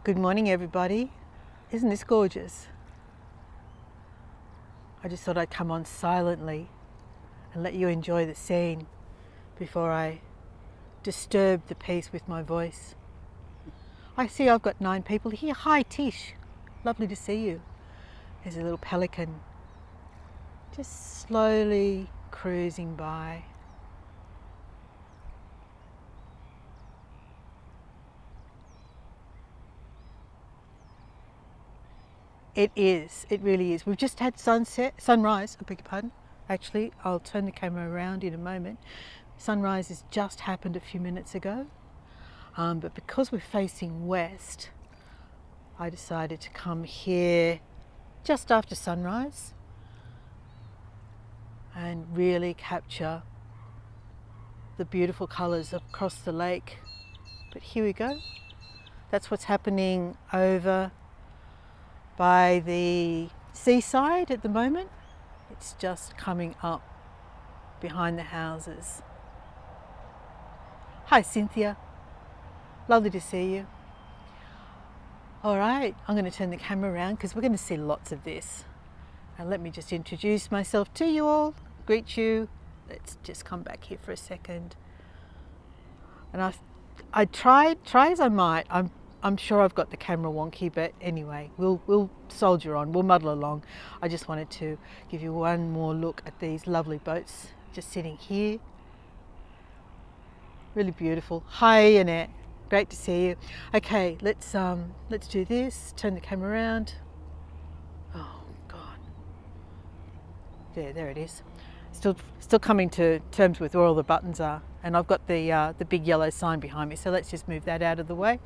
Good morning, everybody. Isn't this gorgeous? I just thought I'd come on silently and let you enjoy the scene before I disturb the peace with my voice. I see I've got 9 people here. Hi, Tish. Lovely to see you. There's a little pelican just slowly cruising by. It is, it really is. We've just had sunrise, I beg your pardon. Actually, I'll turn the camera around in a moment. Sunrise has just happened a few minutes ago, but because we're facing west, I decided to come here just after sunrise and really capture the beautiful colours across the lake. But here we go. That's what's happening over by the seaside at the moment. It's just coming up behind the houses. Hi, Cynthia. Lovely to see you. All right, I'm going to turn the camera around because we're going to see lots of this. And let me just introduce myself to you all, greet you. Let's just come back here for a second. And I tried as I might. I'm sure I've got the camera wonky, but anyway, we'll soldier on, we'll muddle along. I just wanted to give you one more look at these lovely boats just sitting here. Really beautiful. Hi, Annette. Great to see you. Okay, let's do this. Turn the camera around. Oh God. There it is. Still coming to terms with where all the buttons are, and I've got the big yellow sign behind me. So let's just move that out of the way.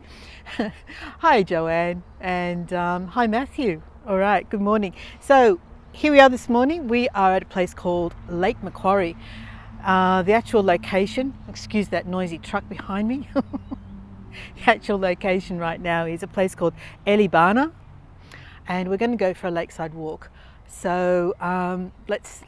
Hi, Joanne, and hi, Matthew. All right. Good morning. So here we are this morning. We are at a place called Lake Macquarie. The actual location. Excuse that noisy truck behind me. The actual location right now is a place called Elibana, and we're going to go for a lakeside walk. So let's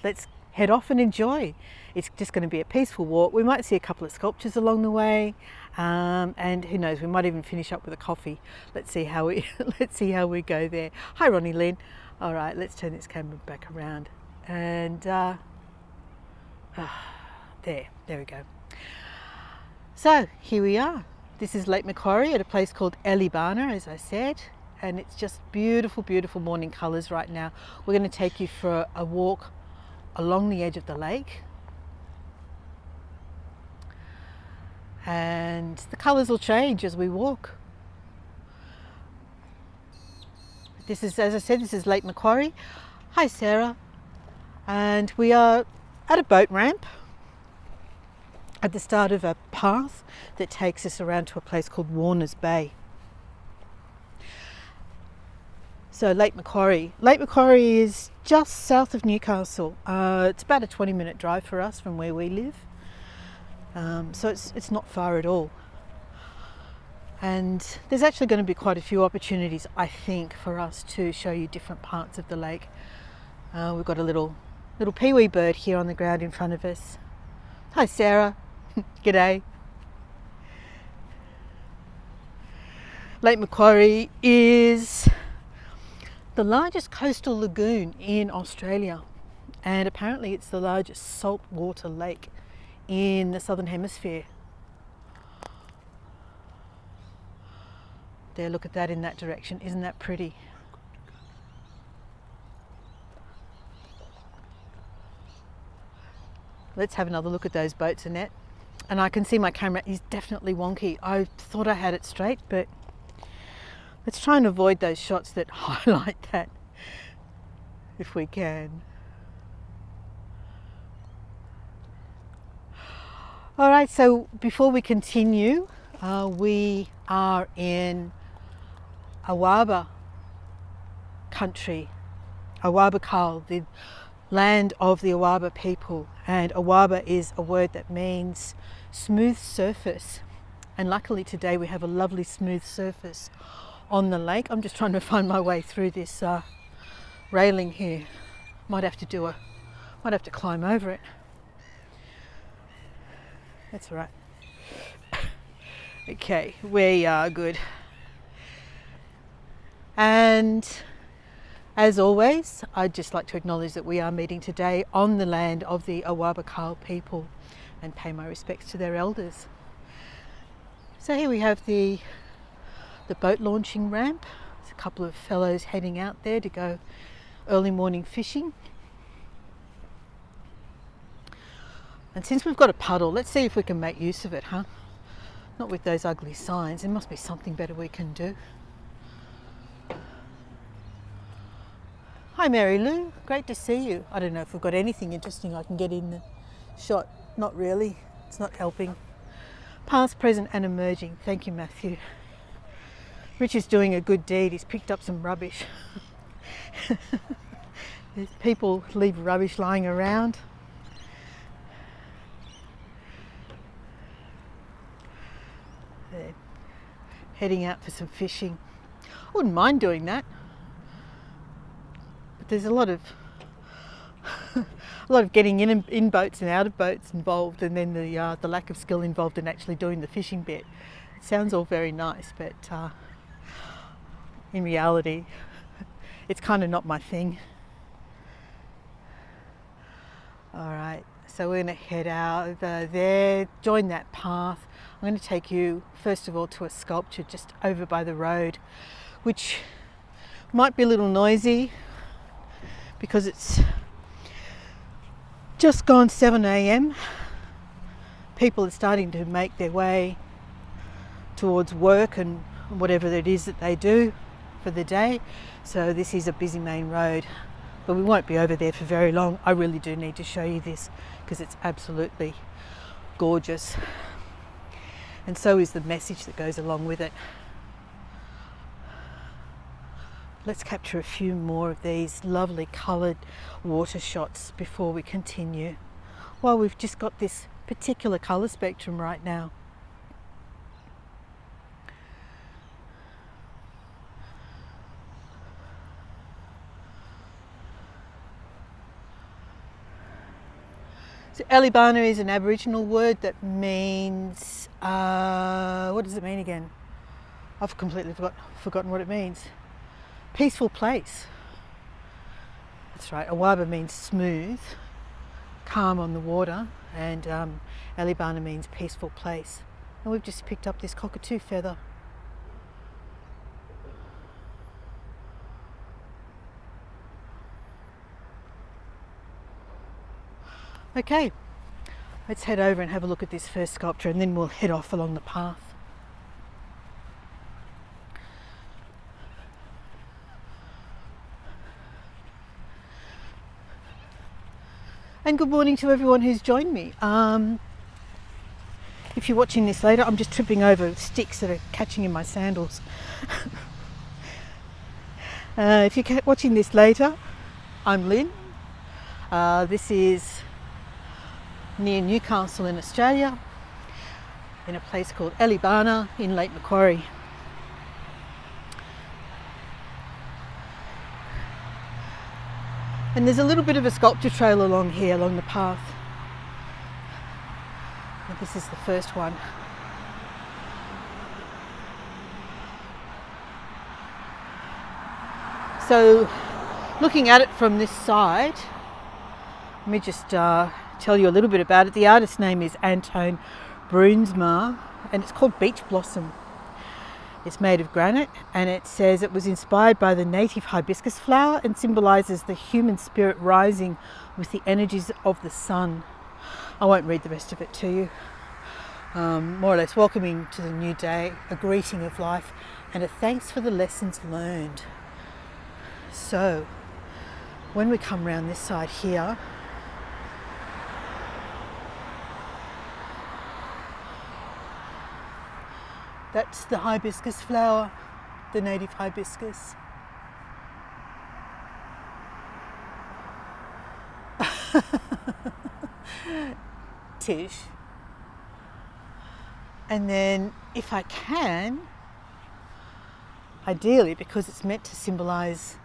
head off and enjoy. It's just going to be a peaceful walk. We might see a couple of sculptures along the way, and who knows, we might even finish up with a coffee. Let's see how we go there. Hi, Ronnie Lynn. All right, let's turn this camera back around, and there we go. So here we are. This is Lake Macquarie at a place called Elibana, as I said, and it's just beautiful, beautiful morning colours right now. We're going to take you for a walk along the edge of the lake, and the colours will change as we walk. This is, as I said, this is Lake Macquarie. Hi, Sarah. And we are at a boat ramp at the start of a path that takes us around to a place called Warner's Bay. So Lake Macquarie. Lake Macquarie is just south of Newcastle. It's about a 20-minute drive for us from where we live. So it's not far at all. And there's actually going to be quite a few opportunities, I think, for us to show you different parts of the lake. We've got a little peewee bird here on the ground in front of us. Hi, Sarah. G'day. Lake Macquarie is the largest coastal lagoon in Australia, and apparently it's the largest saltwater lake in the southern hemisphere. There, look at that in that direction. Isn't that pretty? Let's have another look at those boats, Annette. And I can see my camera is definitely wonky. I thought I had it straight, but let's try and avoid those shots that highlight that if we can. All right, so before we continue, we are in Awaba country, Awaba Kal, the land of the Awaba people. And Awaba is a word that means smooth surface. And luckily today we have a lovely smooth surface on the lake. I'm just trying to find my way through this railing here. Might have to climb over it. That's all right. Okay, we are good. And as always, I'd just like to acknowledge that we are meeting today on the land of the Awabakal people and pay my respects to their elders. So here we have the boat launching ramp. There's a couple of fellows heading out there to go early morning fishing. And since we've got a puddle, let's see if we can make use of it, huh? Not with those ugly signs. There must be something better we can do. Hi Mary Lou, great to see you. I don't know if we've got anything interesting I can get in the shot. Not really, it's not helping. Past, present and emerging. Thank you, Matthew. Rich is doing a good deed. He's picked up some rubbish. People leave rubbish lying around. They're heading out for some fishing. I wouldn't mind doing that. But there's a lot of getting in boats and out of boats involved, and then the lack of skill involved in actually doing the fishing bit. It sounds all very nice, but in reality, it's kind of not my thing. All right, so we're going to head out over there, join that path. I'm going to take you first of all to a sculpture just over by the road, which might be a little noisy because it's just gone 7 a.m. People are starting to make their way towards work and whatever it is that they do for the day. So this is a busy main road, but we won't be over there for very long. I really do need to show you this because it's absolutely gorgeous. And so is the message that goes along with it. Let's capture a few more of these lovely coloured water shots before we continue. Well, we've just got this particular colour spectrum right now. So Elibana is an Aboriginal word that means, what does it mean again? I've completely forgotten what it means. Peaceful place. That's right, Awaba means smooth, calm on the water, and Elibana means peaceful place. And we've just picked up this cockatoo feather. Okay, let's head over and have a look at this first sculpture, and then we'll head off along the path. And good morning to everyone who's joined me. If you're watching this later, I'm just tripping over sticks that are catching in my sandals. If you're watching this later, I'm Lynn. This is near Newcastle in Australia, in a place called Elibana in Lake Macquarie. And there's a little bit of a sculpture trail along here, along the path. And this is the first one. So, looking at it from this side, let me just tell you a little bit about it. The artist's name is Antone Bruinsma, and it's called Beach Blossom. It's made of granite, and it says it was inspired by the native hibiscus flower and symbolises the human spirit rising with the energies of the sun. I won't read the rest of it to you. More or less welcoming to the new day, a greeting of life, and a thanks for the lessons learned. So, when we come round this side here, that's the hibiscus flower, the native hibiscus. Tish. And then if I can, ideally, because it's meant to symbolise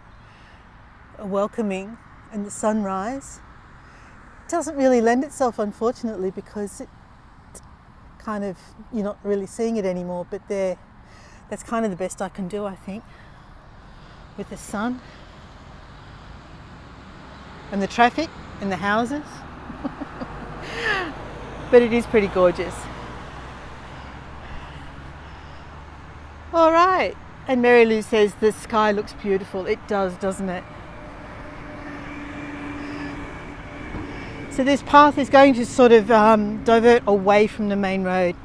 a welcoming and the sunrise, it doesn't really lend itself, unfortunately, because kind of, you're not really seeing it anymore, but that's kind of the best I can do, I think. with the sun and the traffic and the houses. But it is pretty gorgeous. All right, and Mary Lou says the sky looks beautiful. It does, doesn't it? So this path is going to sort of divert away from the main road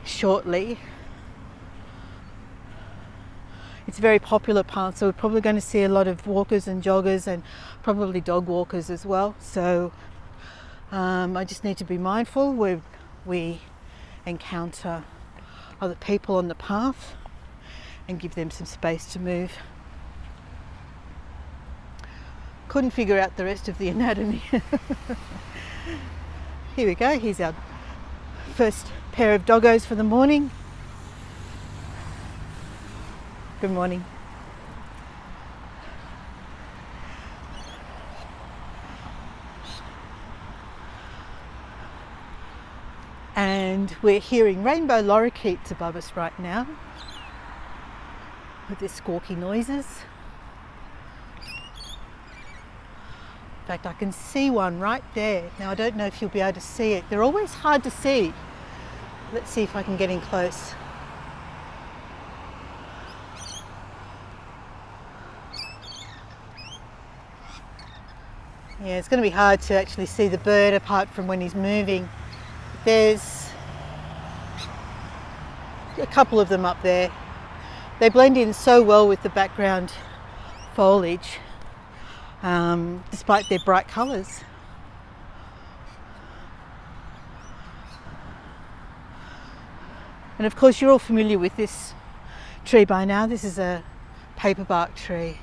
shortly. It's a very popular path, so we're probably going to see a lot of walkers and joggers and probably dog walkers as well. So I just need to be mindful where we encounter other people on the path and give them some space to move. Couldn't figure out the rest of the anatomy. Here we go, here's our first pair of doggos for the morning. Good morning. And we're hearing rainbow lorikeets above us right now with their squawky noises. In fact, I can see one right there. Now, I don't know if you'll be able to see it. They're always hard to see. Let's see if I can get in close. Yeah, it's going to be hard to actually see the bird apart from when he's moving. There's a couple of them up there. They blend in so well with the background foliage, despite their bright colours. And of course you're all familiar with this tree by now. This is a paperbark tree.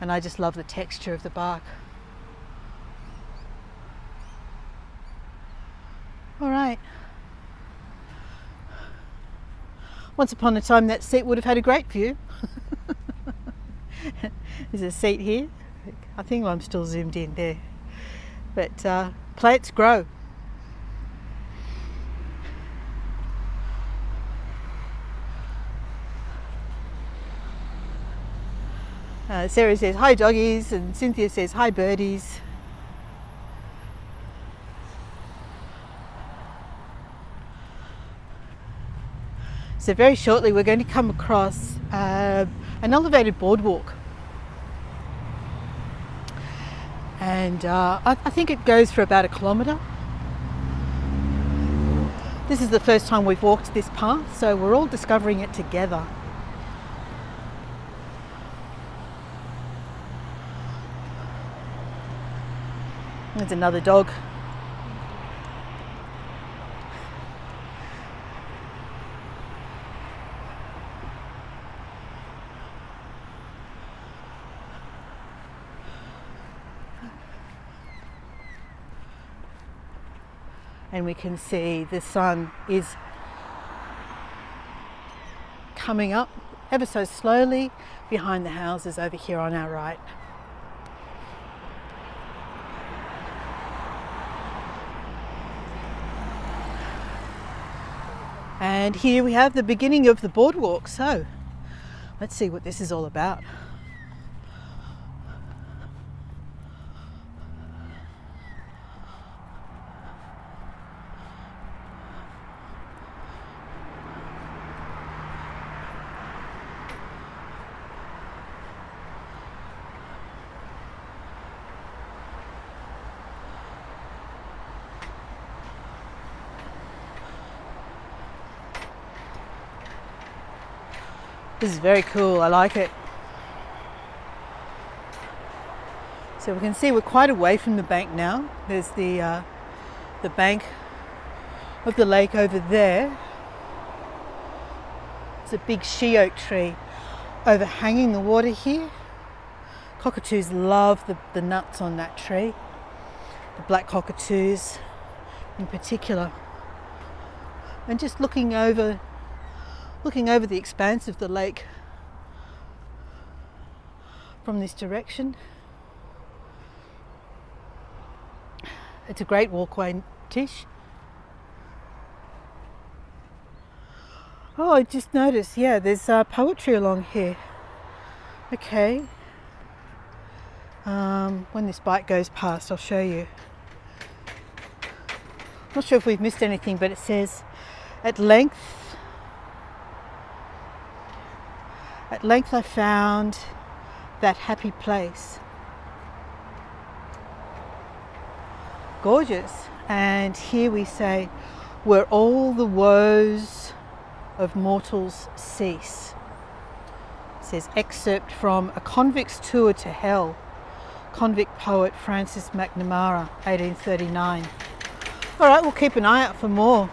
And I just love the texture of the bark. All right. Once upon a time that seat would have had a great view. There's a seat here. I think I'm still zoomed in there. But plants grow. Sarah says hi doggies, and Cynthia says hi birdies. So very shortly we're going to come across an elevated boardwalk, and I think it goes for about 1 kilometre. This is the first time we've walked this path, so we're all discovering it together. There's another dog. And we can see the sun is coming up ever so slowly behind the houses over here on our right. And here we have the beginning of the boardwalk, so let's see what this is all about. This is very cool, I like it. So we can see we're quite away from the bank now. There's the bank of the lake over there. There's a big she oak tree overhanging the water here. Cockatoos love the nuts on that tree, the black cockatoos in particular. And just looking over the expanse of the lake from this direction. It's a great walkway, Tish. Oh, I just noticed, yeah, there's poetry along here. Okay. When this bike goes past, I'll show you. Not sure if we've missed anything, but it says, at length I found that happy place. Gorgeous. And here we say, where all the woes of mortals cease. It says, excerpt from A Convict's Tour to Hell, convict poet Francis McNamara, 1839. All right, we'll keep an eye out for more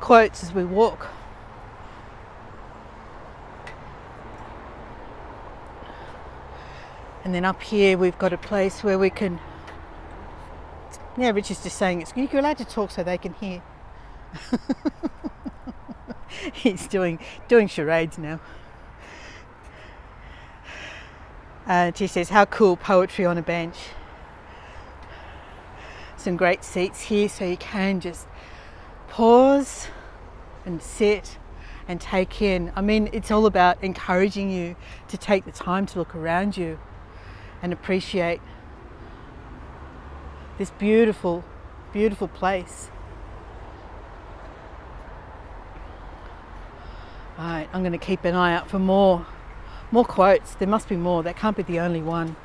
quotes as we walk. And then up here we've got a place where we can, yeah, Rich is just saying you're allowed to talk so they can hear. He's doing charades now. And he says, how cool, poetry on a bench. Some great seats here so you can just pause and sit and take in. I mean, it's all about encouraging you to take the time to look around you and appreciate this beautiful, beautiful place. All right, I'm going to keep an eye out for more quotes. There must be more. That can't be the only one.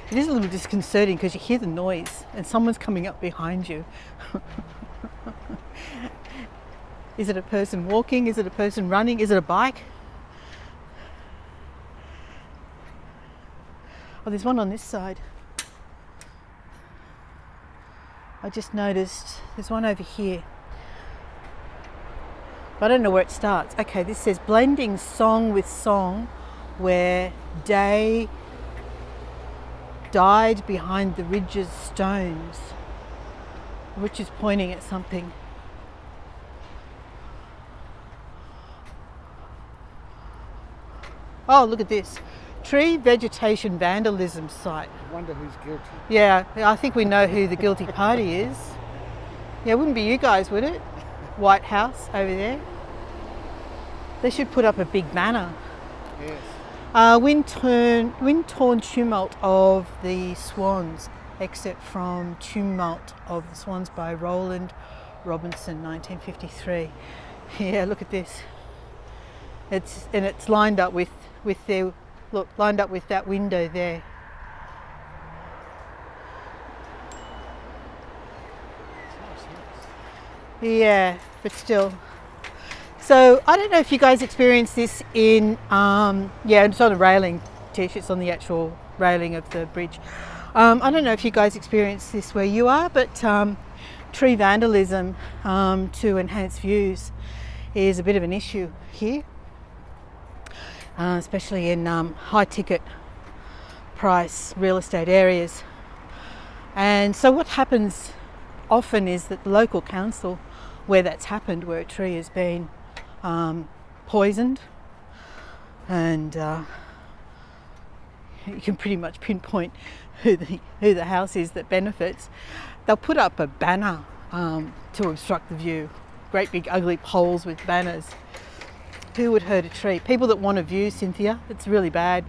It is a little disconcerting because you hear the noise and someone's coming up behind you. Is it a person walking? Is it a person running? Is it a bike? Oh, there's one on this side. I just noticed there's one over here. But I don't know where it starts. Okay, this says blending song with song where day died behind the ridge's stones. Rich is pointing at something. Oh, look at this. Tree vegetation vandalism site. I wonder who's guilty. Yeah, I think we know who the guilty party is. Yeah, it wouldn't be you guys, would it? White House over there. They should put up a big banner. Yes. Wind-torn tumult of the swans, excerpt from Tumult of the Swans by Roland Robinson, 1953. Yeah, look at this. It's lined up with that window there. Yeah, but still. So I don't know if you guys experience this in, it's on a railing, Tish, it's on the actual railing of the bridge. I don't know if you guys experience this where you are, but tree vandalism to enhance views is a bit of an issue here, especially in high ticket price real estate areas. And so what happens often is that the local council, where that's happened, where a tree has been poisoned, and you can pretty much pinpoint who the house is that benefits, they'll put up a banner to obstruct the view. Great big ugly poles with banners. Who would hurt a tree? People that want a view, Cynthia. It's really bad.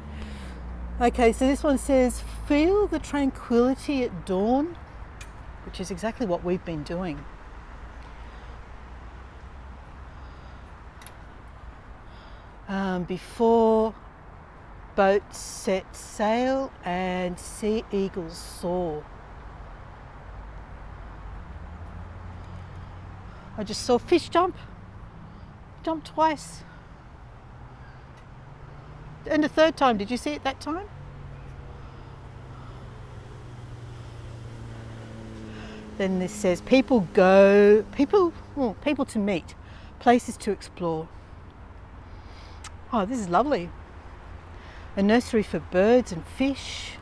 Okay, so this one says, feel the tranquility at dawn, which is exactly what we've been doing. Before boats set sail and sea eagles soar. I just saw fish jump twice. And a third time, did you see it that time? Then this says people to meet, places to explore. Oh, this is lovely. A nursery for birds and fish.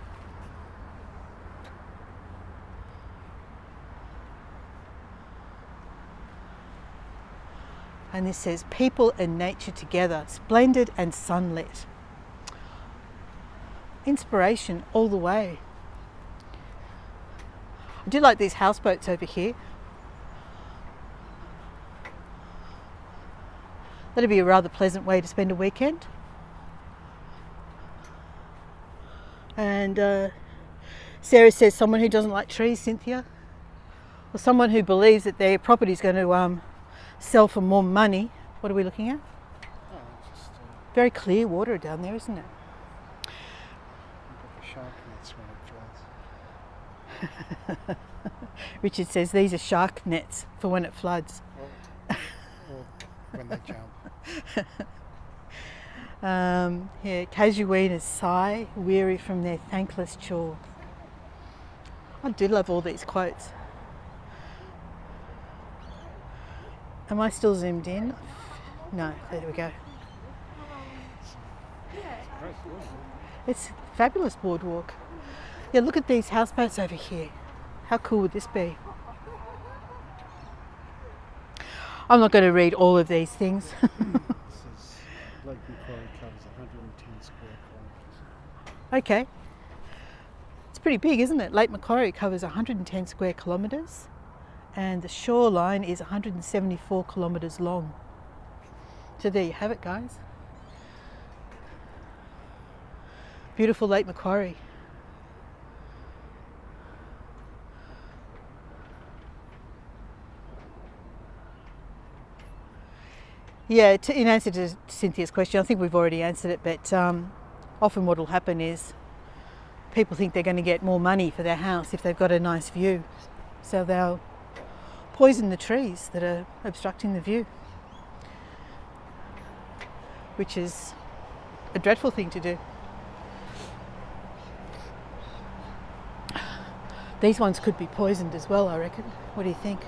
And this says people and nature together, splendid and sunlit. Inspiration all the way. I do like these houseboats over here. That'd be a rather pleasant way to spend a weekend. And Sarah says someone who doesn't like trees, Cynthia, or someone who believes that their property is going to sell for more money. What are we looking at? Oh, just Very clear water down there, isn't it? like a shark nets when it floods. Richard says these are shark nets for when it floods. Or when they jump. Casuarina's sigh, weary from their thankless chore. I do love all these quotes. Am I still zoomed in? No, there we go. It's a fabulous boardwalk. Yeah, look at these houseboats over here. How cool would this be? I'm not going to read all of these things. This is Lake Macquarie covers 110 square kilometres. Okay. It's pretty big, isn't it? Lake Macquarie covers 110 square kilometres and the shoreline is 174 kilometres long. So there you have it, guys. Beautiful Lake Macquarie. Yeah, in answer to Cynthia's question, I think we've already answered it, but often what will happen is people think they're going to get more money for their house if they've got a nice view. So they'll poison the trees that are obstructing the view, which is a dreadful thing to do. These ones could be poisoned as well, I reckon. What do you think?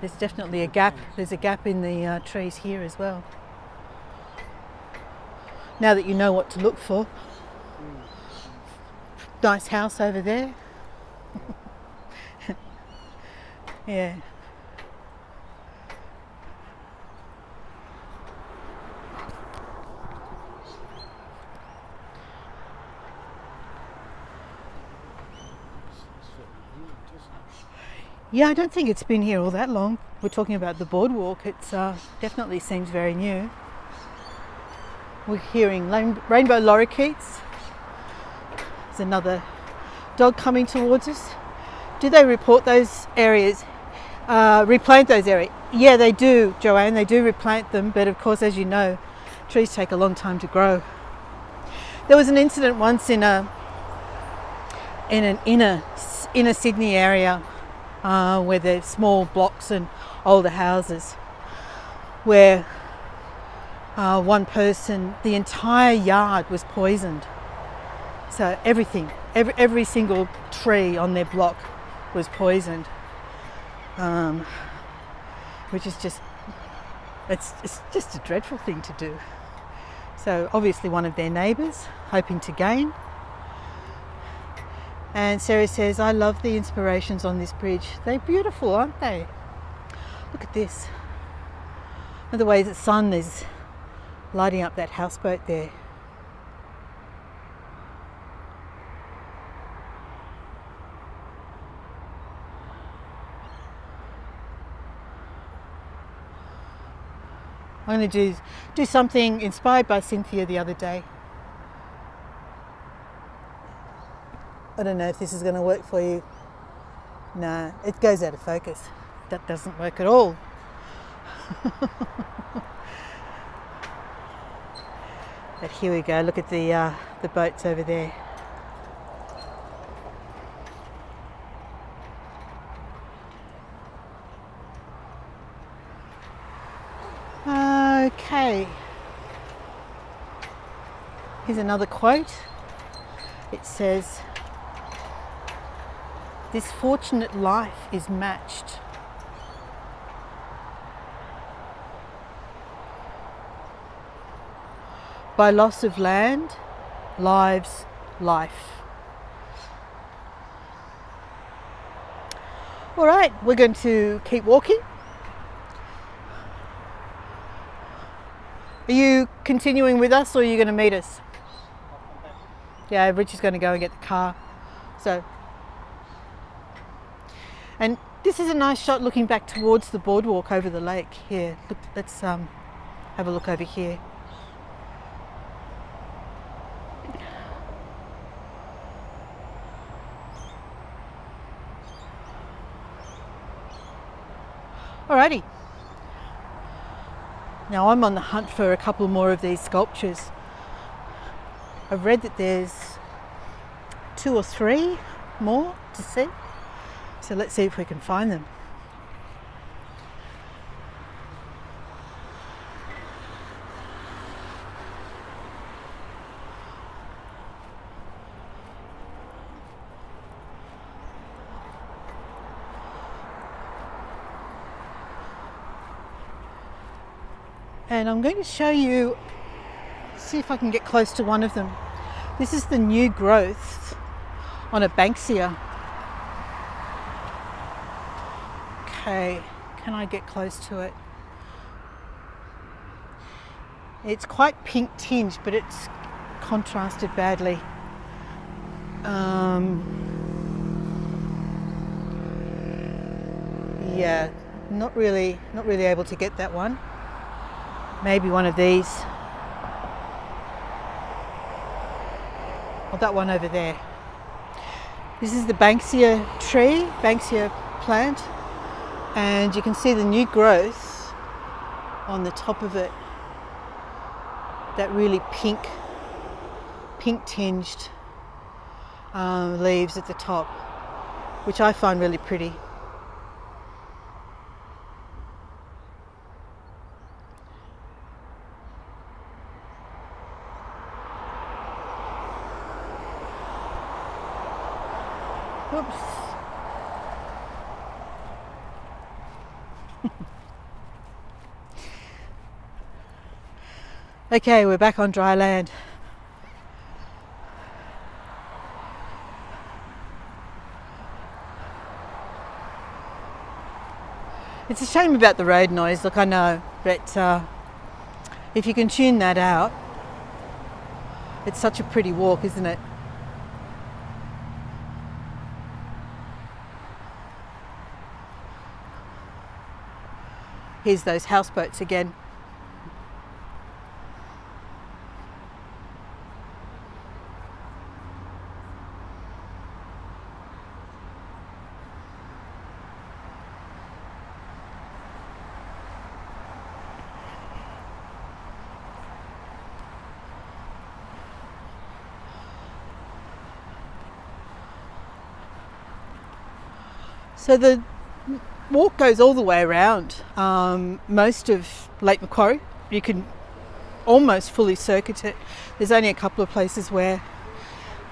There's definitely a gap. There's a gap in the trees here as well. Now that you know what to look for. Nice house over there. Yeah. Yeah, I don't think it's been here all that long. We're talking about the boardwalk. It's definitely seems very new. We're hearing rainbow lorikeets. There's another dog coming towards us. Do they report those areas, replant those areas? Yeah, they do, Joanne. They do replant them, but of course, as you know, trees take a long time to grow. There was an incident once in an inner Sydney area. Where there's small blocks and older houses, where one person, the entire yard was poisoned. So everything, every single tree on their block was poisoned, which is just, it's just a dreadful thing to do. So obviously one of their neighbours hoping to gain. And Sarah says, I love the inspirations on this bridge. They're beautiful, aren't they? Look at this. And the way the sun is lighting up that houseboat there. I'm going to do something inspired by Cynthia the other day. I don't know if this is going to work for you. No, it goes out of focus. That doesn't work at all. But here we go. Look at the boats over there. Okay. Here's another quote. It says, "This fortunate life is matched by loss of land, lives, life." All right, we're going to keep walking. Are you continuing with us or are you going to meet us? Yeah, Rich is going to go and get the car. So, and this is a nice shot looking back towards the boardwalk over the lake. Here, look, let's have a look over here. Alrighty. Now I'm on the hunt for a couple more of these sculptures. I've read that there's 2 or 3 more to see. So let's see if we can find them. And I'm going to show you, see if I can get close to one of them. This is the new growth on a Banksia. Okay, can I get close to it? It's quite pink tinged, but it's contrasted badly. Yeah, not really able to get that one. Maybe one of these. Or that one over there. This is the Banksia tree, Banksia plant, and you can see the new growth on the top of it. That really pink tinged leaves at the top, which I find really pretty. Whoops. Okay, we're back on dry land. It's a shame about the road noise, look, I know, but if you can tune that out, it's such a pretty walk, isn't it? Here's those houseboats again. So the walk goes all the way around. Most of Lake Macquarie, you can almost fully circuit it. There's only a couple of places where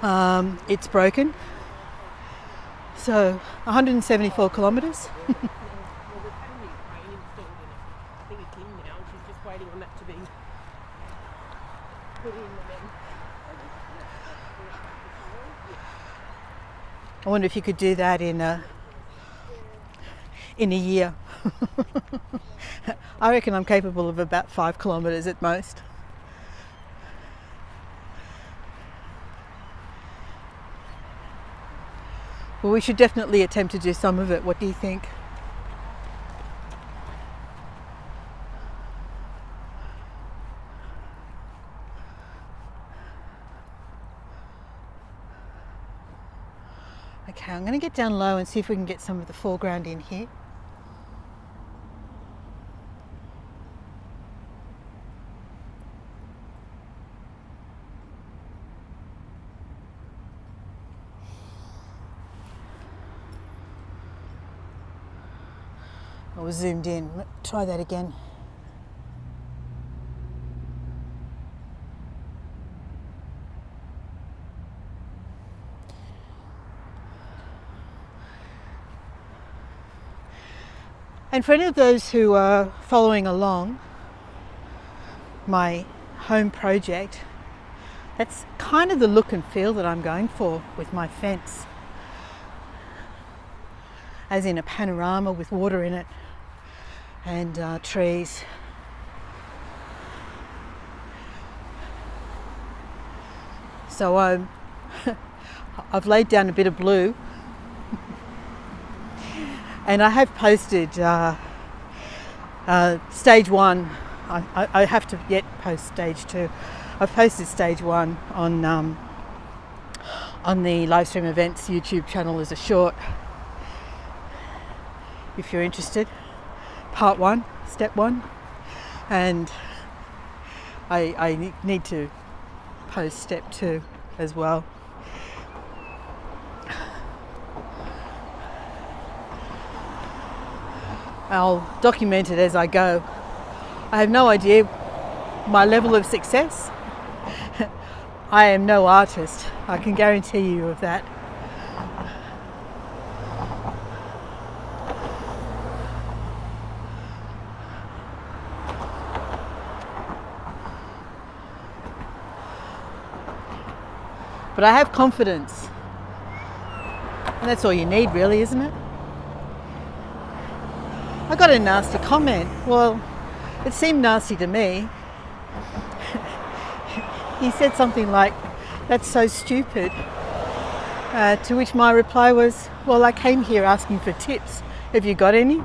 it's broken. So 174 kilometres. I wonder if you could do that in a year. I reckon I'm capable of about 5 kilometres at most. Well, we should definitely attempt to do some of it. What do you think? Okay, I'm going to get down low and see if we can get some of the foreground in here. I was zoomed in. Let's try that again. And for any of those who are following along my home project, that's kind of the look and feel that I'm going for with my fence. As in a panorama with water in it and trees. So I'm I've laid down a bit of blue, and I have posted stage 1. I have to yet post stage 2. I've posted stage 1 on the Livestream Events YouTube channel as a short. If you're interested, part 1, step 1, and I need to post step 2 as well. I'll document it as I go. I have no idea my level of success. I am no artist, I can guarantee you of that. But I have confidence, and that's all you need, really, isn't it? I got a nasty comment. Well, it seemed nasty to me. He said something like, "That's so stupid." To which my reply was, "Well, I came here asking for tips. Have you got any?"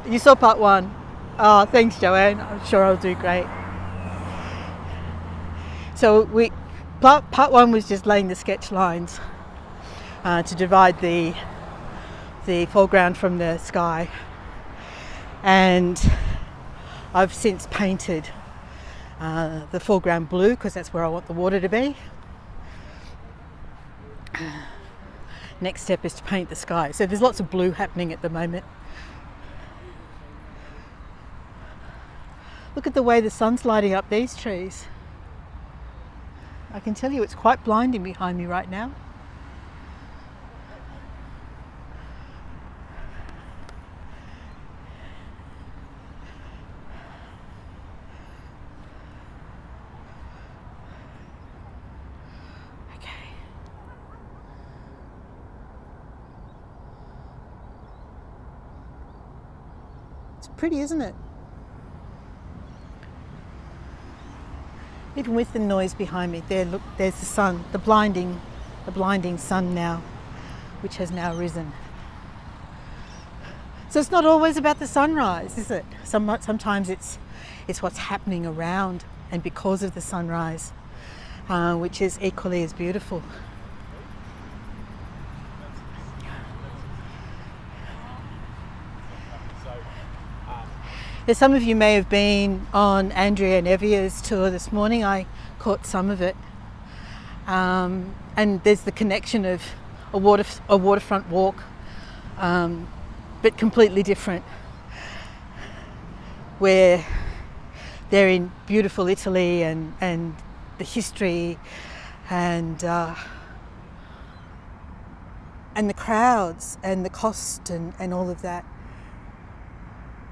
You saw part 1. Oh, thanks, Joanne. I'm sure I'll do great. So part 1 was just laying the sketch lines to divide the foreground from the sky, and I've since painted the foreground blue because that's where I want the water to be. Next step is to paint the sky. So there's lots of blue happening at the moment. Look at the way the sun's lighting up these trees. I can tell you it's quite blinding behind me right now. Okay. It's pretty, isn't it? Even with the noise behind me, there, look, there's the sun, the blinding sun now, which has now risen. So it's not always about the sunrise, is it? Sometimes it's what's happening around and because of the sunrise, which is equally as beautiful. As some of you may have been on Andrea and Evia's tour this morning, I caught some of it. And there's the connection of a waterfront walk, but completely different, where they're in beautiful Italy and the history and the crowds and the cost and all of that.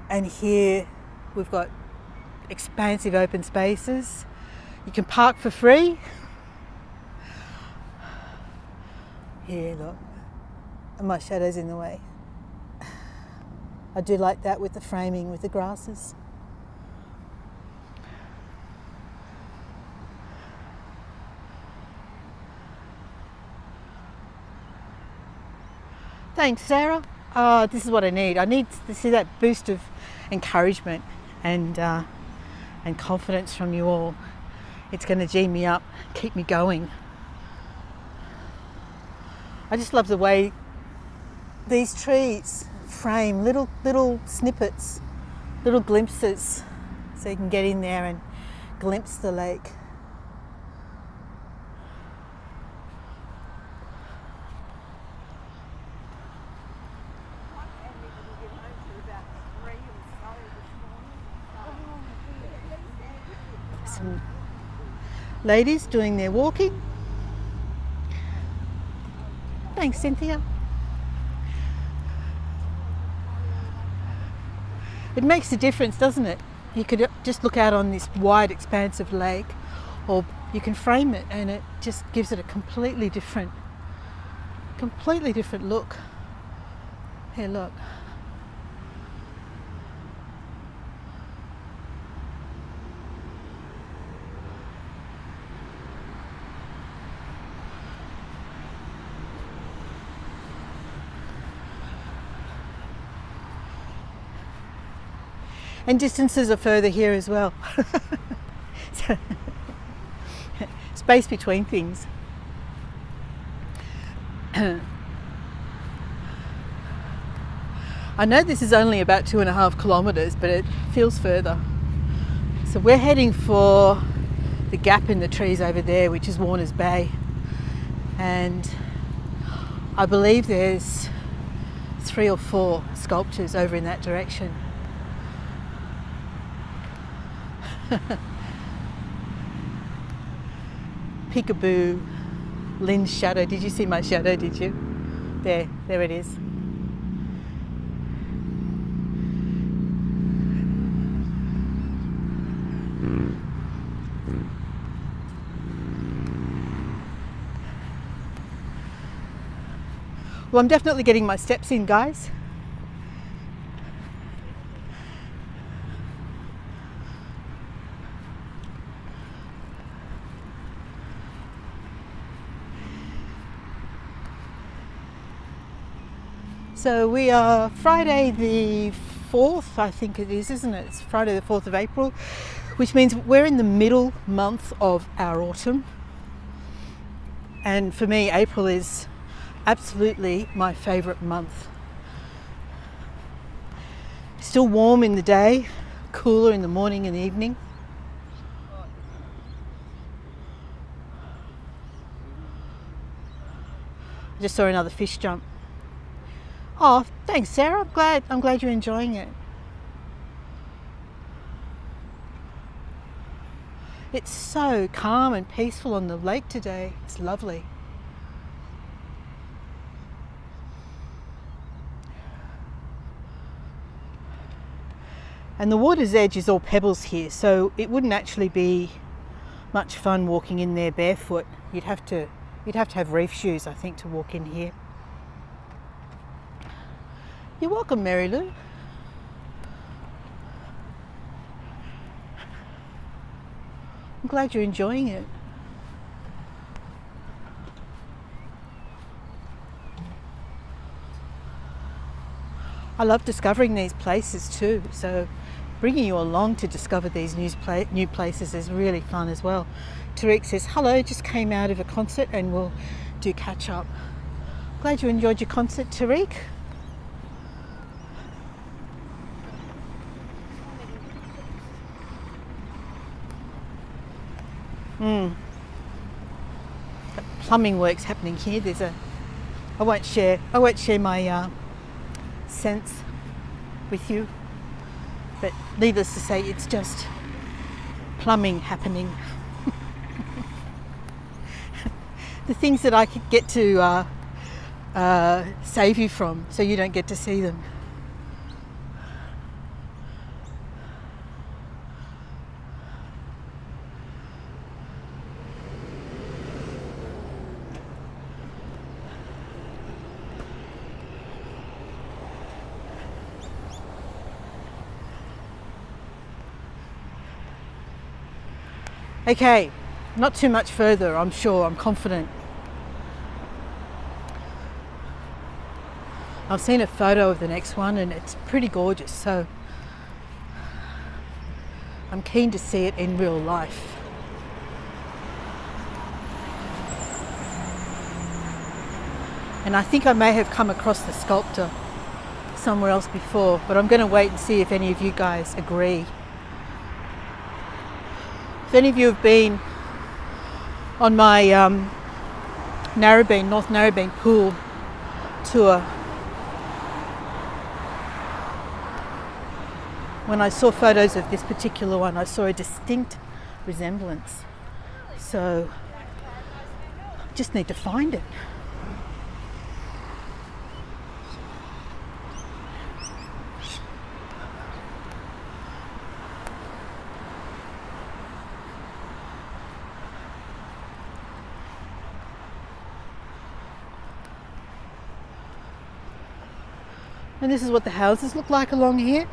And here we've got expansive open spaces. You can park for free. Here, look, and my shadow's in the way. I do like that with the framing, with the grasses. Thanks, Sarah. This is what I need. I need to see that boost of encouragement and confidence from you all. It's going to G me up, keep me going. I just love the way these trees frame little snippets, little glimpses, so you can get in there and glimpse the lake. Some ladies doing their walking. Thanks, Cynthia. It makes a difference, doesn't it? You could just look out on this wide expanse of lake, or you can frame it and it just gives it a completely different look. Here, look. And distances are further here as well. So, space between things. I know this is only about 2.5 kilometres, but it feels further. So we're heading for the gap in the trees over there, which is Warner's Bay. And I believe there's 3 or 4 sculptures over in that direction. Peekaboo, Lynn's shadow. Did you see my shadow, did you? There it is. Well, I'm definitely getting my steps in, guys. So we are Friday the 4th, I think it is, isn't it? It's Friday the 4th of April, which means we're in the middle month of our autumn. And for me, April is absolutely my favourite month. Still warm in the day, cooler in the morning and evening. I just saw another fish jump. Oh, thanks, Sarah. I'm glad you're enjoying it. It's so calm and peaceful on the lake today. It's lovely. And the water's edge is all pebbles here, so it wouldn't actually be much fun walking in there barefoot. You'd have to have reef shoes, I think, to walk in here. You're welcome, Mary Lou. I'm glad you're enjoying it. I love discovering these places too, so bringing you along to discover these new places is really fun as well. Tariq says, hello, just came out of a concert and we'll do catch up. Glad you enjoyed your concert, Tariq. Plumbing works happening here. I won't share my sense with you, but needless to say, it's just plumbing happening. The things that I could get to save you from, so you don't get to see them. Okay, not too much further, I'm sure, I'm confident. I've seen a photo of the next one and it's pretty gorgeous, so I'm keen to see it in real life. And I think I may have come across the sculptor somewhere else before, but I'm going to wait and see if any of you guys agree. If any of you have been on my North Narrabeen pool tour, when I saw photos of this particular one, I saw a distinct resemblance. So I just need to find it. And this is what the houses look like along here.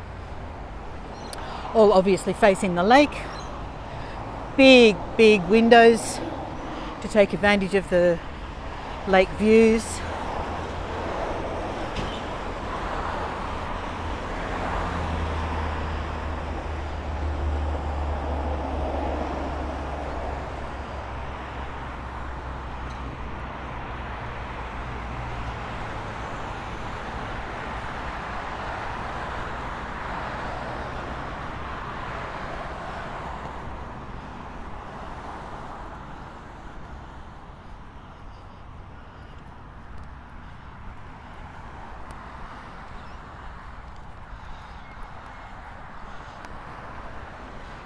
All obviously facing the lake. Big windows to take advantage of the lake views.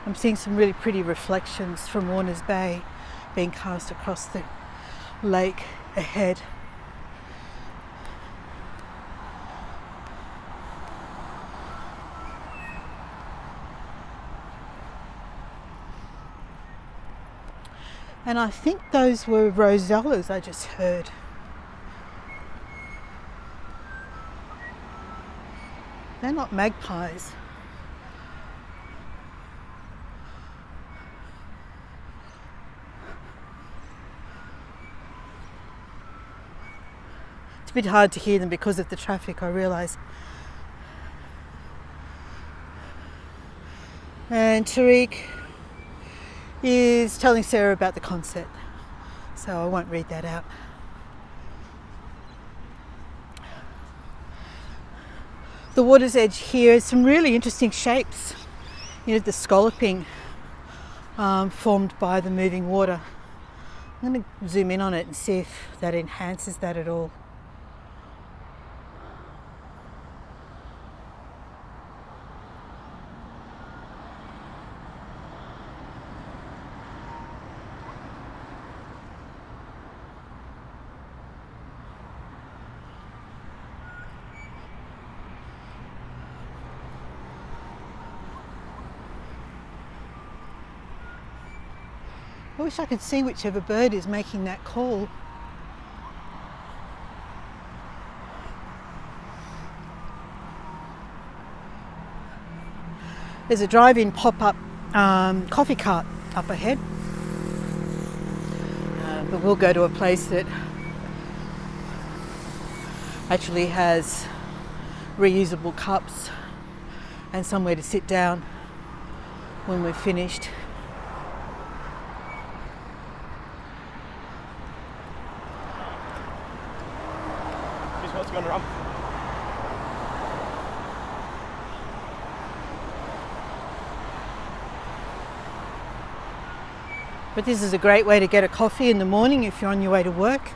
I'm seeing some really pretty reflections from Warners Bay being cast across the lake ahead. And I think those were rosellas I just heard. They're not magpies. It's a bit hard to hear them because of the traffic, I realise. And Tariq is telling Sarah about the concert, so I won't read that out. The water's edge here has some really interesting shapes. You know, the scalloping formed by the moving water. I'm going to zoom in on it and see if that enhances that at all. I wish I could see whichever bird is making that call. There's a drive-in pop-up coffee cart up ahead. But we'll go to a place that actually has reusable cups and somewhere to sit down when we're finished. What's going on? But this is a great way to get a coffee in the morning if you're on your way to work.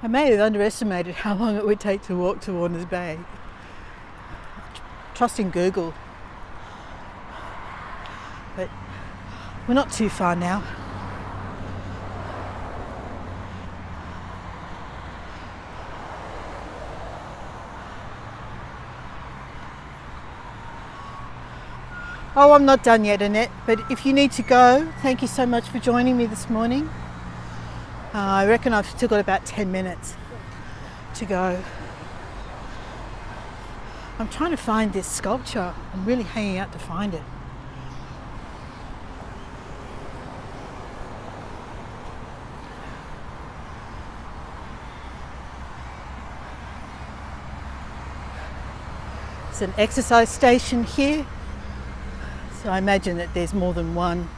I may have underestimated how long it would take to walk to Warners Bay. Trusting Google. But we're not too far now. Oh, I'm not done yet, Annette, but if you need to go, thank you so much for joining me this morning. I reckon I've still got about 10 minutes to go. I'm trying to find this sculpture. I'm really hanging out to find it. It's an exercise station here, so I imagine that there's more than one.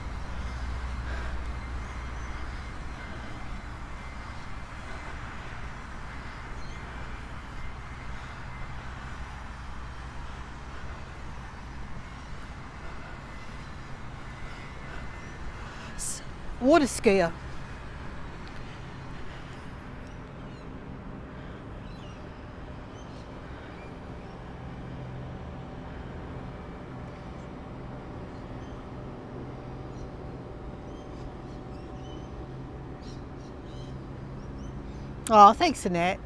Water skier. Oh, thanks, Annette.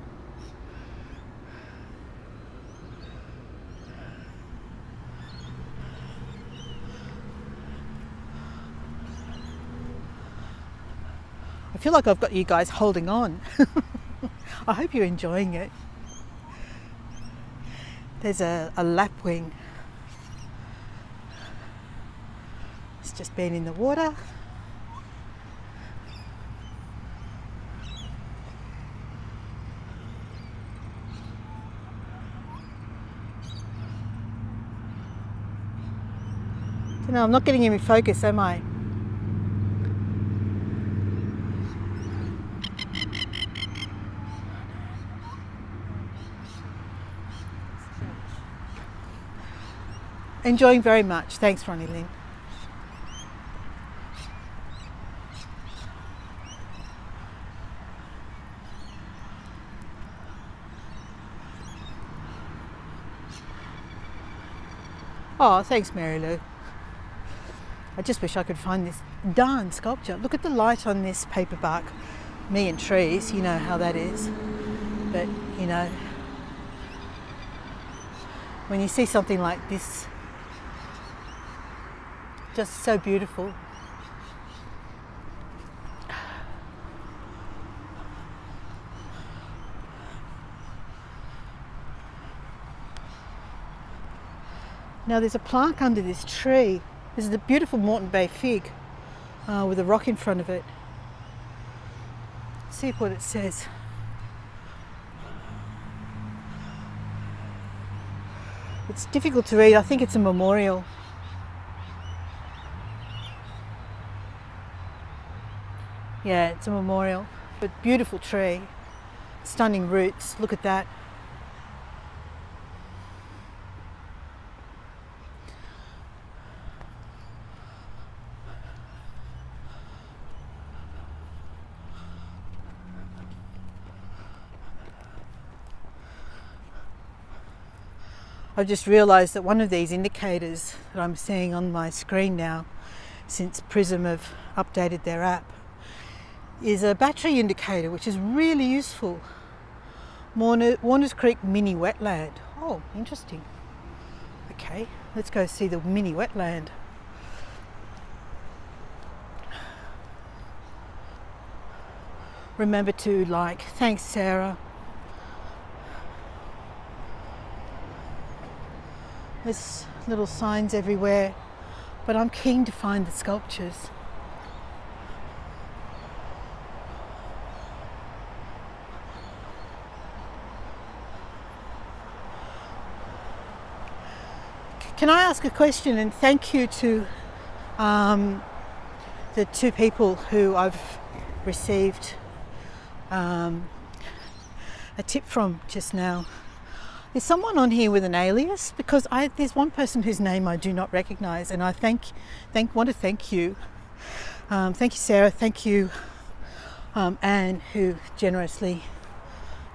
I feel like I've got you guys holding on. I hope you're enjoying it. There's a lapwing. It's just been in the water. No, I'm not getting him in focus, am I? Enjoying very much. Thanks, Ronnie Lynn. Oh, thanks, Mary Lou. I just wish I could find this darn sculpture. Look at the light on this paperback. Me and trees, you know how that is. But, you know, when you see something like this, just so beautiful. Now there's a plaque under this tree. This is the beautiful Moreton Bay fig with a rock in front of it. Let's see what it says. It's difficult to read. I think it's a memorial. Yeah, it's a memorial, but beautiful tree. Stunning roots. Look at that. I've just realised that one of these indicators that I'm seeing on my screen now, since Prism have updated their app, is a battery indicator, which is really useful. Warners Creek mini wetland. Oh, interesting. Okay, let's go see the mini wetland. Remember to like. Thanks, Sarah. There's little signs everywhere, but I'm keen to find the sculptures. Can I ask a question? And thank you to the two people who I've received a tip from just now. There's someone on here with an alias, because there's one person whose name I do not recognise, and I want to thank you. Thank you, Sarah. Thank you, Anne, who generously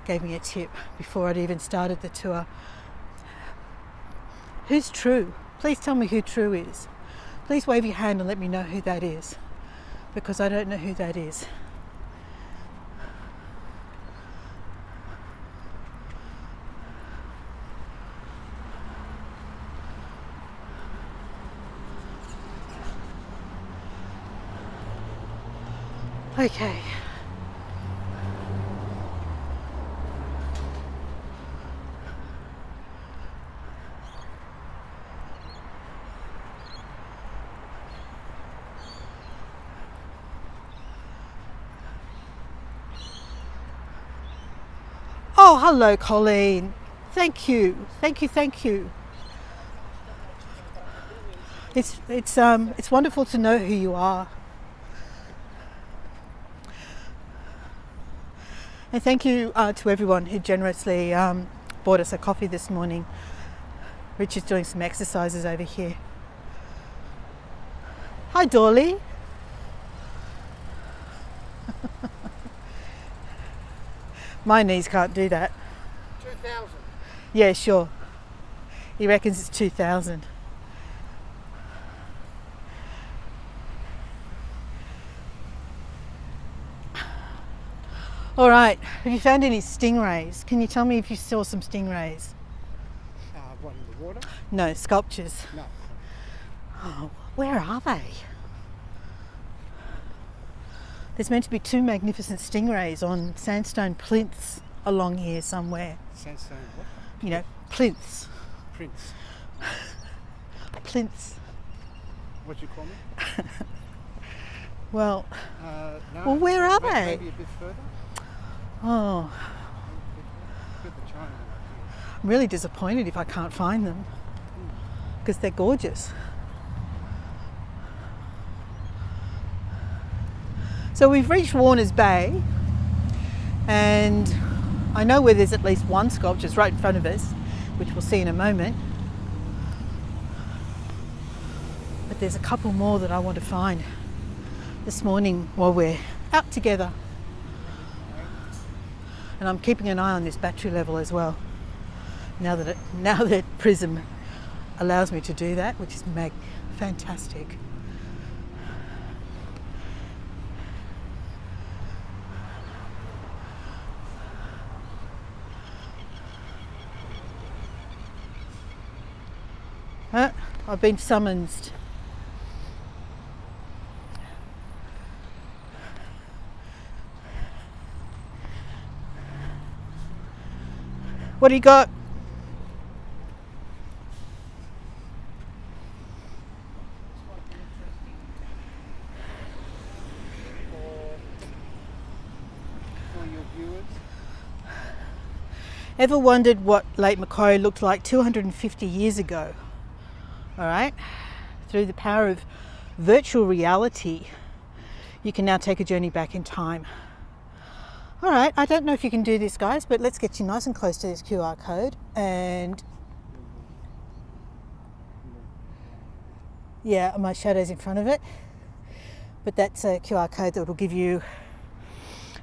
gave me a tip before I'd even started the tour. Who's True? Please tell me who True is. Please wave your hand and let me know who that is, because I don't know who that is. Okay. Oh, hello, Colleen. Thank you. Thank you. Thank you. It's wonderful to know who you are. And thank you to everyone who generously bought us a coffee this morning. Richard's doing some exercises over here. Hi, Dorley. My knees can't do that. 2,000. Yeah, sure. He reckons it's 2,000. All right, have you found any stingrays? Can you tell me if you saw some stingrays? What, in the water? No, sculptures. No. Oh, where are they? There's meant to be two magnificent stingrays on sandstone plinths along here somewhere. Sandstone what? You know, plinths. Prince. Plinths. What you call me? Well, No, well, where are maybe, they? Maybe a bit further. Oh, Got the China. I'm really disappointed if I can't find them, because they're gorgeous. So we've reached Warners Bay, and I know where there's at least one sculpture. It's right in front of us, which we'll see in a moment. But there's a couple more that I want to find this morning while we're out together. And I'm keeping an eye on this battery level as well. Now that Prism allows me to do that, which is fantastic. I've been summoned. What do you got? For your viewers. Ever wondered what Lake Macquarie looked like 250 years ago? All right, through the power of virtual reality, you can now take a journey back in time. All right, I don't know if you can do this, guys, but let's get you nice and close to this QR code. And yeah, my shadow's in front of it, but that's a QR code that will give you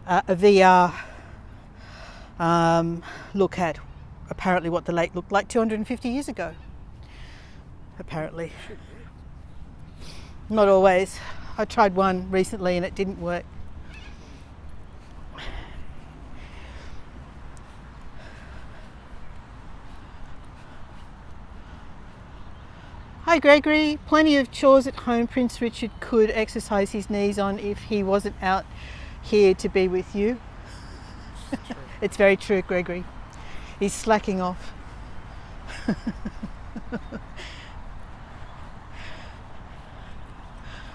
a VR look at apparently what the lake looked like 250 years ago. Apparently. Not always. I tried one recently and it didn't work. Hi Gregory, plenty of chores at home. Prince Richard could exercise his knees on if he wasn't out here to be with you. It's very true, Gregory. He's slacking off.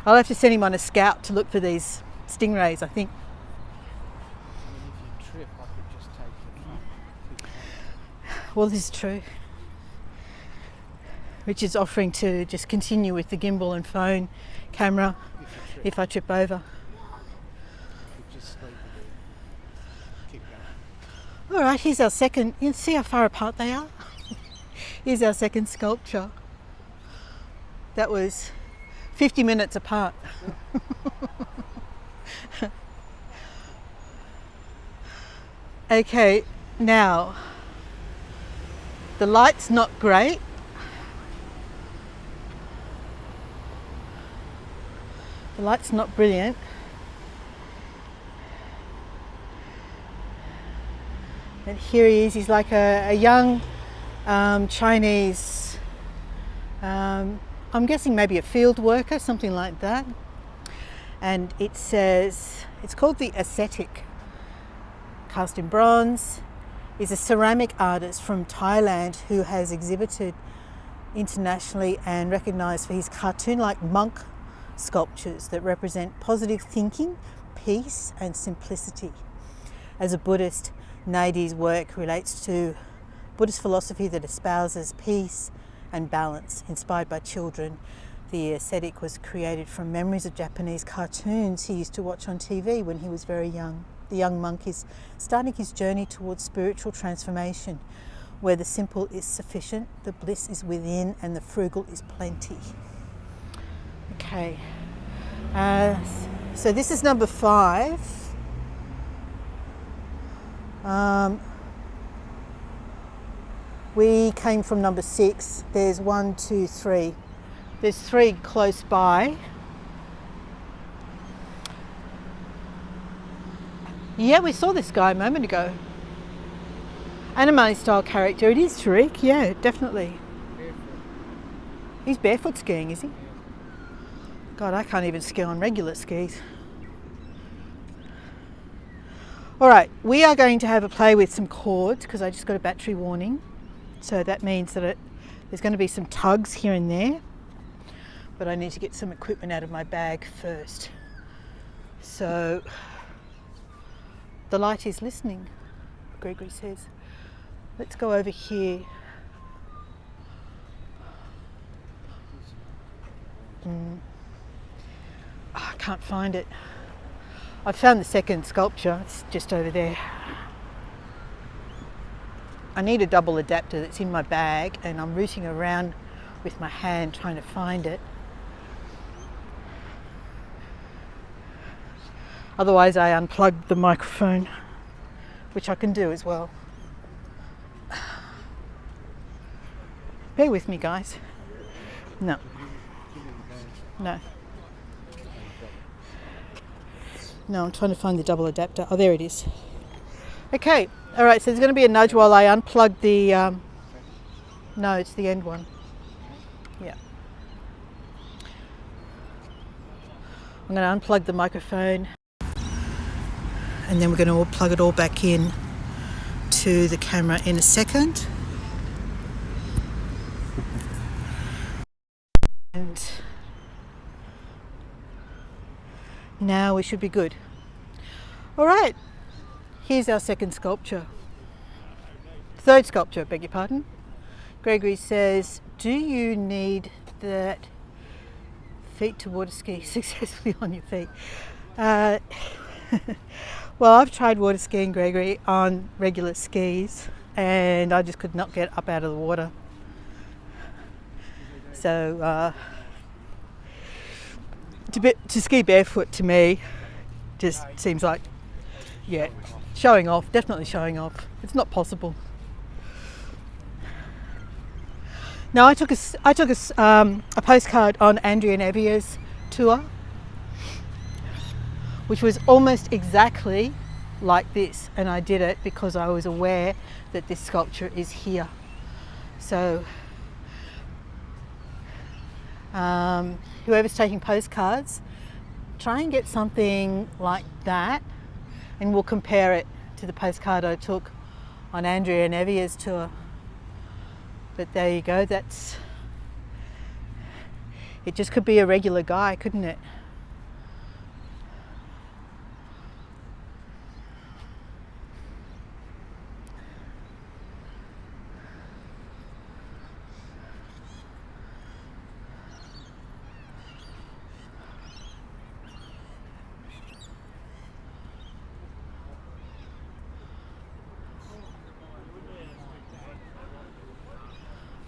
I'll have to send him on a scout to look for these stingrays, I think. If you trip, I could just take it. Well, this is true. Richard's offering to just continue with the gimbal and phone camera if I trip over. Just leave it. Keep going. All right, here's our second. You can see how far apart they are. Here's our second sculpture. That was 50 minutes apart. Okay, now the light's not great. The light's not brilliant. And here he is, he's like a young Chinese, I'm guessing maybe a field worker, something like that. And it says, it's called The Ascetic. Cast in bronze. Is a ceramic artist from Thailand who has exhibited internationally and recognised for his cartoon-like monk sculptures that represent positive thinking, peace and simplicity. As a Buddhist, Nadi's work relates to Buddhist philosophy that espouses peace and balance. Inspired by children, the ascetic was created from memories of Japanese cartoons he used to watch on TV when he was very young. The young monk is starting his journey towards spiritual transformation, where the simple is sufficient, the bliss is within, and the frugal is plenty. Okay, so this is number 5. We came from number 6. There's 1, 2, 3. There's 3 close by. Yeah, we saw this guy a moment ago. Anime style character. It is Tariq, yeah, definitely. Barefoot. He's barefoot skiing, is he? God, I can't even ski on regular skis. All right, we are going to have a play with some cords because I just got a battery warning. So that means that there's going to be some tugs here and there. But I need to get some equipment out of my bag first. So the light is listening, Gregory says. Let's go over here. I can't find it. I found the second sculpture, it's just over there. I need a double adapter that's in my bag and I'm rooting around with my hand trying to find it. Otherwise I unplugged the microphone, which I can do as well. Bear with me, guys. No. No. No, I'm trying to find the double adapter. Oh, there it is. Okay, all right, so there's going to be a nudge while I unplug the... no, it's the end one. Yeah. I'm going to unplug the microphone and then we're going to all plug it all back in to the camera in a second. And now we should be good. All right, here's our second sculpture. Third sculpture, beg your pardon. Gregory says, do you need that feet to water ski successfully on your feet? Well, I've tried water skiing, Gregory, on regular skis and I just could not get up out of the water. So to ski barefoot to me just seems like, yeah, showing off, definitely showing off. It's not possible. Now I took a postcard on Andrea and Evier's tour, which was almost exactly like this, and I did it because I was aware that this sculpture is here. So whoever's taking postcards, try and get something like that and we'll compare it to the postcard I took on Andrea and Evier's tour. But there you go, it just could be a regular guy, couldn't it?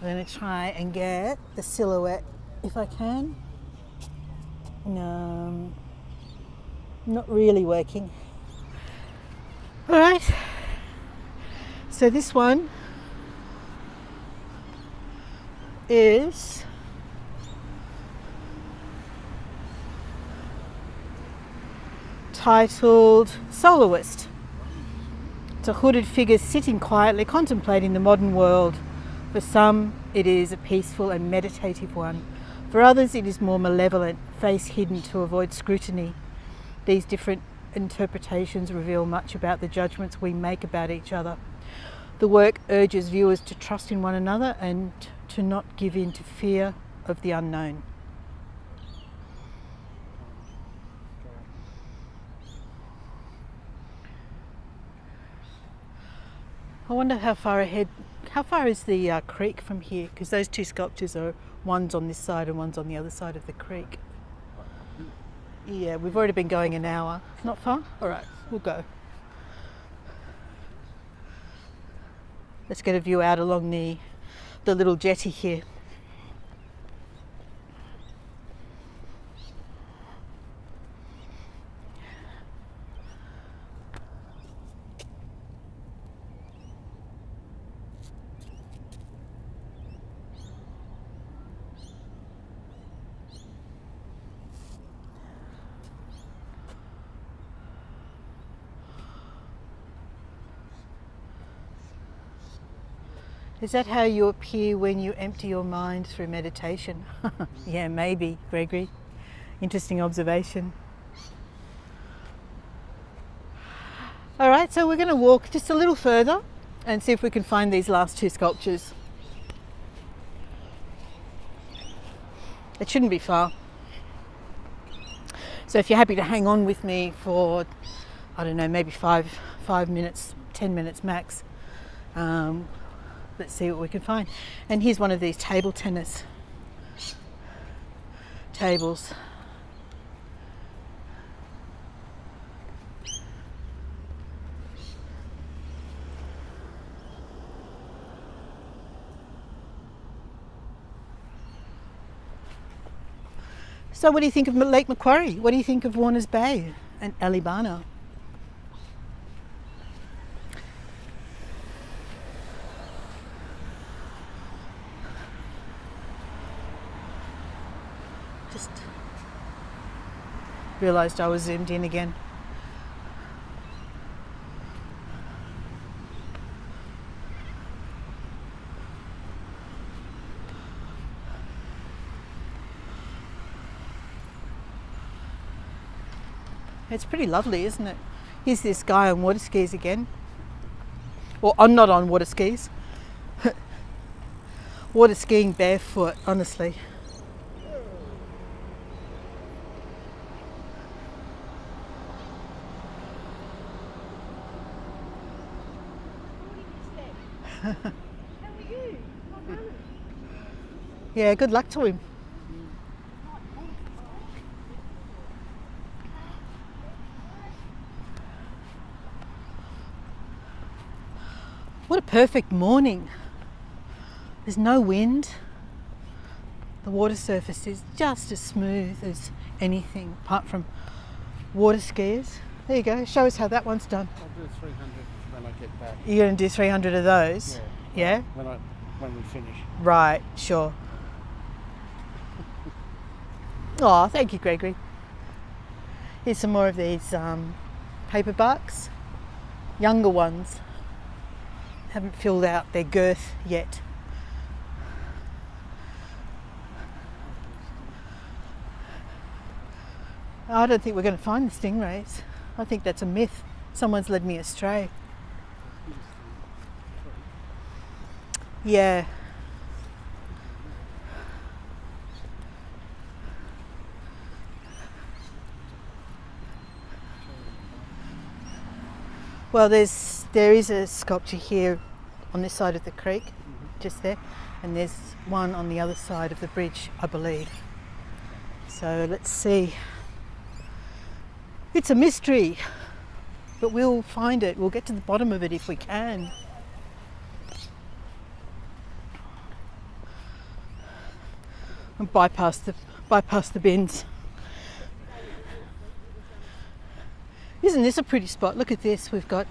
I'm going to try and get the silhouette if I can. No, not really working. All right, so this one is titled Soloist. It's a hooded figure sitting quietly contemplating the modern world. For some, it is a peaceful and meditative one. For others, it is more malevolent, face hidden to avoid scrutiny. These different interpretations reveal much about the judgments we make about each other. The work urges viewers to trust in one another and to not give in to fear of the unknown. I wonder how far is the creek from here? Because those two sculptures are, one's on this side and one's on the other side of the creek. Yeah, we've already been going an hour. Not far? All right, we'll go. Let's get a view out along the little jetty here. Is that how you appear when you empty your mind through meditation? Yeah, maybe, Gregory. Interesting observation. All right, so we're going to walk just a little further and see if we can find these last two sculptures. It shouldn't be far. So if you're happy to hang on with me for, I don't know, maybe 5 minutes, 10 minutes max, let's see what we can find. And here's one of these table tennis tables. So what do you think of Lake Macquarie? What do you think of Warners Bay? an Alibana. Just realised I was zoomed in again. It's pretty lovely, isn't it? Here's this guy on water skis again. Well, I'm not on water skis. Water skiing barefoot, honestly. Yeah, good luck to him. What a perfect morning. There's no wind. The water surface is just as smooth as anything apart from water skiers. There you go, show us how that one's done. I'll do 300 when I get back. You're going to do 300 of those? Yeah. Yeah? When we finish. Right, sure. Oh, thank you, Gregory. Here's some more of these paper barks, younger ones. Haven't filled out their girth yet. I don't think we're going to find the stingrays. I think that's a myth. Someone's led me astray. Yeah. Well, there is a sculpture here on this side of the creek, just there, and there's one on the other side of the bridge, I believe. So let's see. It's a mystery, but we'll find it. We'll get to the bottom of it if we can. And bypass the bins. Isn't this a pretty spot? Look at this. We've got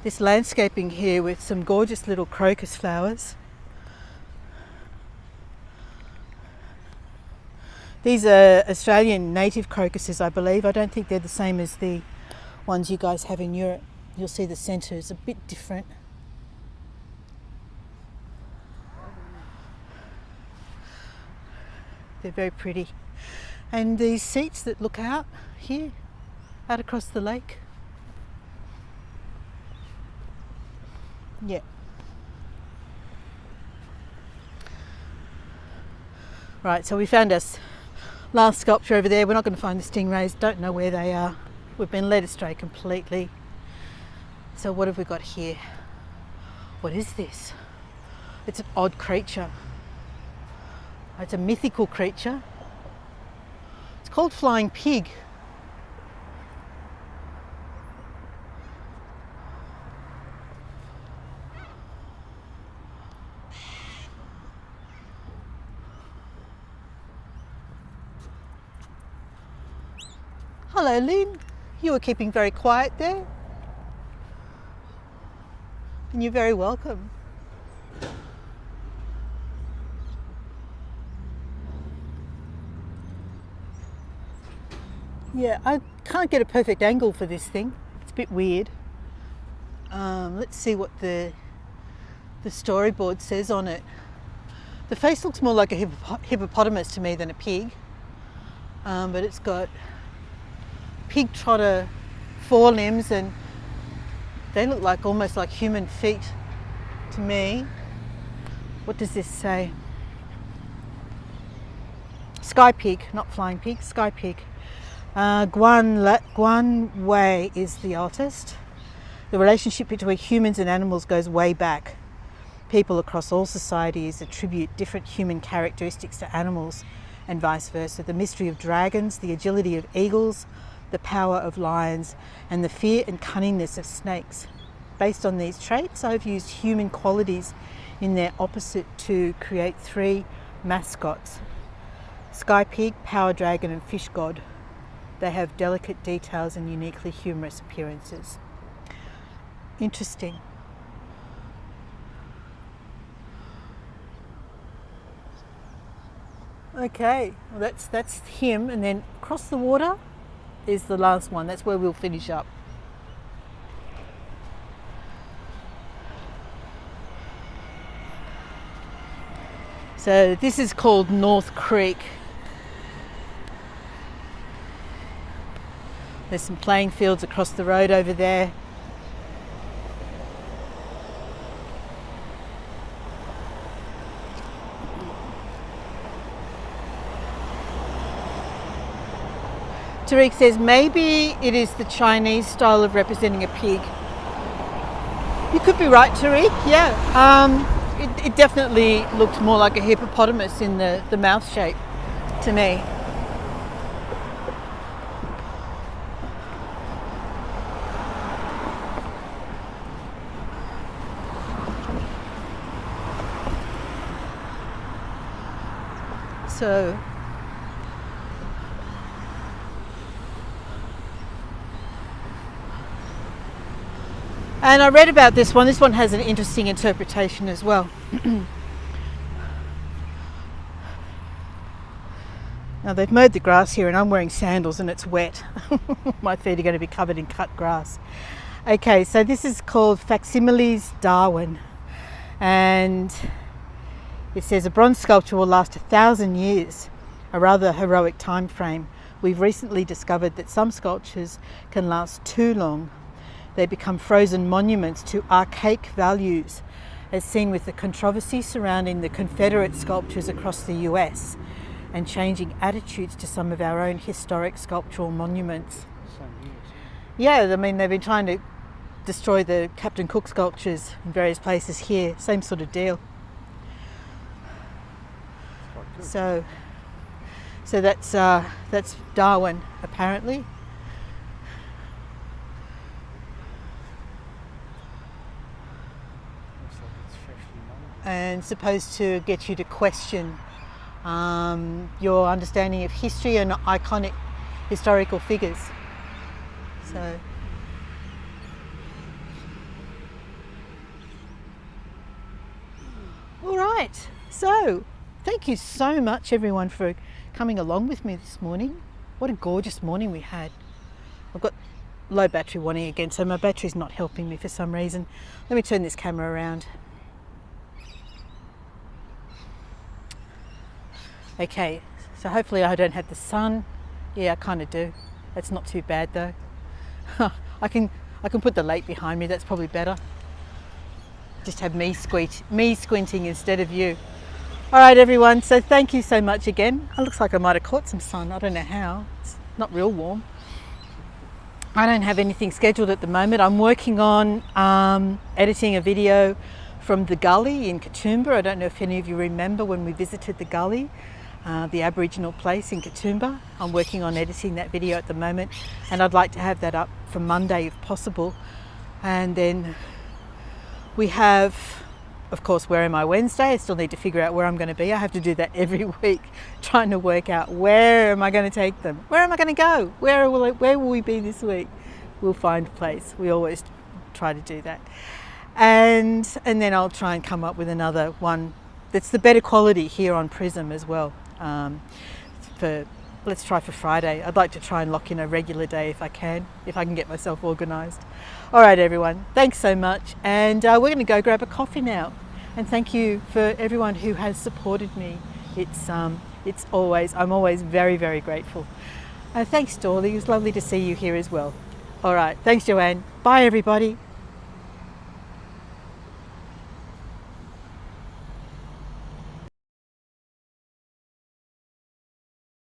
this landscaping here with some gorgeous little crocus flowers. These are Australian native crocuses, I believe. I don't think they're the same as the ones you guys have in Europe. You'll see the centre is a bit different. They're very pretty. And these seats that look out here, out across the lake. Yeah. Right, so we found us last sculpture over there. We're not going to find the stingrays, don't know where they are. We've been led astray completely. So what have we got here? What is this? It's an odd creature. It's a mythical creature. It's called flying pig. Hello, Lynn. You were keeping very quiet there. And you're very welcome. Yeah, I can't get a perfect angle for this thing. It's a bit weird. Let's see what the storyboard says on it. The face looks more like a hippopotamus to me than a pig, but it's got pig trotter forelimbs and they look like almost like human feet to me. What does this say? Sky pig, not flying pig, sky pig. Guan Wei is the artist. The relationship between humans and animals goes way back. People across all societies attribute different human characteristics to animals and vice versa. The mystery of dragons, the agility of eagles, the power of lions, and the fear and cunningness of snakes. Based on these traits, I've used human qualities in their opposite to create 3 mascots: Sky Pig, Power Dragon, and Fish God. They have delicate details and uniquely humorous appearances. Interesting. Okay, well that's him, and then across the water is the last one. That's where we'll finish up. So this is called North Creek. There's some playing fields across the road over there. Tariq says maybe it is the Chinese style of representing a pig. You could be right, Tariq, yeah. It definitely looked more like a hippopotamus in the mouth shape to me. So and I read about this one. This one has an interesting interpretation as well. Now they've mowed the grass here and I'm wearing sandals and it's wet. My feet are going to be covered in cut grass. Okay, so this is called Facsimiles Darwin, and it says a bronze sculpture will last 1,000 years, a rather heroic time frame. We've recently discovered that some sculptures can last too long. They become frozen monuments to archaic values, as seen with the controversy surrounding the Confederate sculptures across the US and changing attitudes to some of our own historic sculptural monuments. Yeah, I mean, they've been trying to destroy the Captain Cook sculptures in various places here. Same sort of deal. So that's Darwin, apparently. And supposed to get you to question your understanding of history and iconic historical figures. So all right, so thank you so much everyone for coming along with me this morning. What a gorgeous morning we had. I've got low battery warning again, so my battery's not helping me for some reason. Let me turn this camera around. Okay, so hopefully I don't have the sun. Yeah, I kind of do. That's not too bad though. I can put the lake behind me. That's probably better. Just have me squinting instead of you. All right, everyone. So thank you so much again. It looks like I might have caught some sun. I don't know how. It's not real warm. I don't have anything scheduled at the moment. I'm working on editing a video from the gully in Katoomba. I don't know if any of you remember when we visited the gully. The Aboriginal place in Katoomba. I'm working on editing that video at the moment, and I'd like to have that up for Monday if possible. And then we have, of course, Where Am I Wednesday. I still need to figure out where I'm going to be. I have to do that every week, trying to work out where am I going to take them? Where am I going to go? Where will we be this week? We'll find a place. We always try to do that. And then I'll try and come up with another one that's the better quality here on Prism as well. Let's try for Friday. I'd like to try and lock in a regular day if I can get myself organised. All right, everyone, thanks so much. And we're going to go grab a coffee now. And thank you for everyone who has supported me. I'm always very, very grateful. Thanks, Dorley. It was lovely to see you here as well. All right, thanks, Joanne. Bye, everybody.